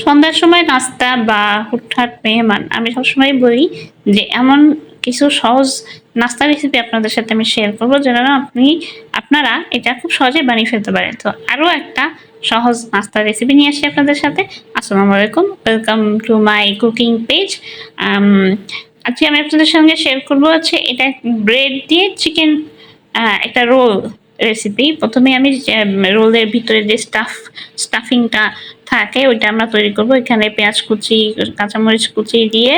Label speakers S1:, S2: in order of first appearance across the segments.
S1: সন্ধ্যার সময় নাস্তা বা হুটহাট মেহমান আমি সবসময় বলি যে এমন কিছু সহজ নাস্তা রেসিপি আপনাদের সাথে আমি শেয়ার করবো যেন আপনারা এটা খুব সহজে বানিয়ে ফেলতে পারেন। তো আরও একটা সহজ নাস্তার রেসিপি নিয়ে আসি আপনাদের সাথে। আসসালামু আলাইকুম, welcome to my cooking page. আজকে আমি আপনাদের সঙ্গে শেয়ার করবো হচ্ছে এটা ব্রেড দিয়ে চিকেন একটা রোল রেসিপি। প্রথমে আমি রোলের ভিতরে যে স্টাফিংটা থাকে ওইটা আমরা তৈরি করব। এখানে পেঁয়াজ কুচি, কাঁচামরিচ কুচি দিয়ে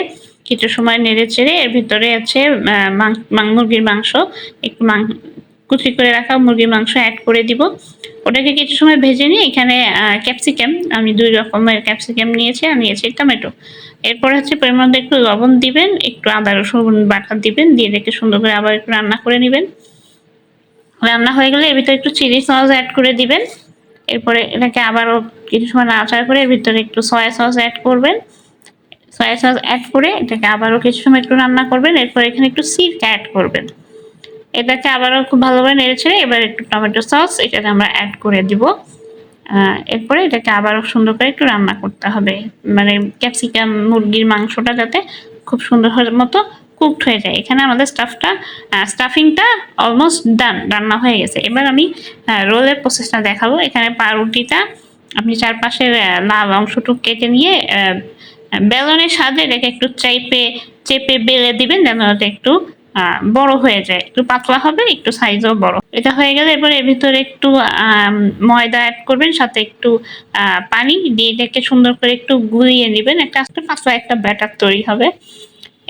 S1: কিছু সময় নেড়ে চেড়ে এর ভিতরে আছে মুরগির মাংস, একটু কুচি করে রাখা মুরগির মাংস অ্যাড করে দিব। ওটাকে কিছু সময় ভেজে নিয়ে এখানে ক্যাপসিকাম, আমি 2 রকমের ক্যাপসিকাম নিয়েছি আর নিয়েছি টমেটো। এরপর হচ্ছে পরিমাণ মতো একটু লবণ দিবেন, একটু আদা রসুন বাটা দিবেন, দিয়ে রেখে সুন্দর করে আবার একটু রান্না করে নেবেন। রান্না হয়ে গেলে এর ভিতরে একটু চিলি সস অ্যাড করে দিবেন। এরপরে এটাকে আবারও কিছু সময় নাড়াচাড়া করে এর ভিতরে একটু সয়া সস অ্যাড করবেন। সয়া সস অ্যাড করে এটাকে আবারও কিছু সময় একটু রান্না করবেন। এরপর এখানে একটু সিরকা অ্যাড করবেন। এটাকে আবারও খুব ভালোভাবে নেড়েচেড়ে এবার একটু টমেটো সস এটাকে আমরা অ্যাড করে দিব। এরপরে এটাকে আবারও সুন্দর করে একটু রান্না করতে হবে। মানে ক্যাপসিকাম মুরগির মাংসটা যাতে খুব সুন্দর মতো কুকড হয়ে যায়। এখানে আমাদের স্টাফিংটা অলমোস্ট ডান, রান্না হয়ে গেছে। এবার আমি রোলের প্রসেসটা দেখাবো। এখানে পাউরুটিটা আপনি চারপাশের লাল অংশটুকু কেটে নিয়ে বেলনের সাহায্যে এটাকে একটু চেপে বেলে দিবেন যেন এটা একটু বড় হয়ে যায়, একটু পাতলা হবে, একটু সাইজও বড়। এটা হয়ে গেলে এবার এর ভিতরে একটু ময়দা অ্যাড করবেন, সাথে একটু পানি দিয়ে এটাকে সুন্দর করে একটু গুলিয়ে নেবেন। একটা পাতলা একটা ব্যাটার তৈরি হবে।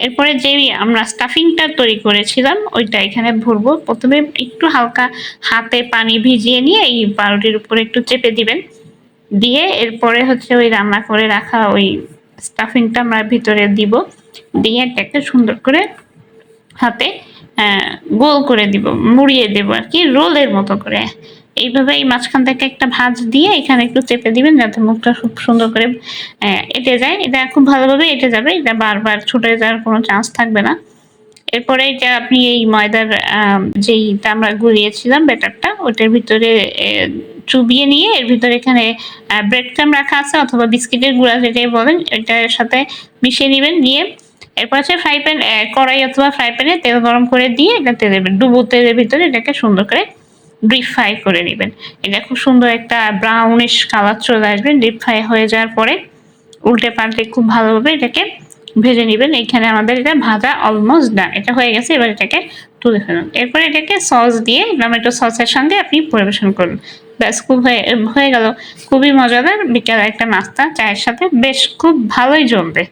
S1: এরপরে যে আমরা স্টাফিংটা তৈরি করেছিলাম ওইটা এখানে ভরবো। প্রথমে একটু হালকা হাতে পানি ভিজিয়ে নিয়ে এই পাউরুটির উপরে একটু চেপে দিবেন, দিয়ে এরপরে হচ্ছে ওই রান্না করে রাখা ওই স্টাফিংটা আমরা ভিতরে দিব, দিয়ে এটাকে সুন্দর করে হাতে গোল করে দিব, মুড়িয়ে দেবো আর কি, রোলের মতো করে। এইভাবে এই মাঝখান থেকে একটা ভাঁজ দিয়ে এখানে একটু চেপে দিবেন যাতে মুখটা খুব সুন্দর করে এঁটে যায়। এটা খুব ভালোভাবে এঁটে যাবে, এটা বারবার ছুটে যাওয়ার কোনো চান্স থাকবে না। এরপরে এটা আপনি এই ময়দার যেইটা আমরা গুলিয়েছিলাম ব্যাটারটা ওটার ভিতরে চুবিয়ে নিয়ে এর ভিতরে এখানে ব্রেড ক্রাম্ব রাখা আছে অথবা বিস্কিটের গুঁড়া যেটাই বলেন এটার সাথে মিশিয়ে নেবেন। দিয়ে এরপর হচ্ছে কড়াই অথবা ফ্রাই প্যানে তেল গরম করে দিয়ে এটা ডুবো তেলের ভিতরে এটাকে সুন্দর করে ডিপ ফ্রাই করে নেবেন। এটা খুব সুন্দর একটা ব্রাউনিশ কালার চলে আসবে। ডিপ ফ্রাই হয়ে যাওয়ার পরে উল্টে পাল্টে খুব ভালোভাবে এটাকে ভেজে নেবেন। এখানে আমাদের এটা ভাজা অলমোস্ট ডান, এটা হয়ে গেছে। এবার এটাকে তুলে ফেলুন। এরপর এটাকে সস দিয়ে টমেটো সসের সঙ্গে আপনি পরিবেশন করুন। ব্যাস, খুব হয়ে গেল খুবই মজাদার বিকেলের একটা নাস্তা চায়ের সাথে, বেশ খুব ভালোই জমবে।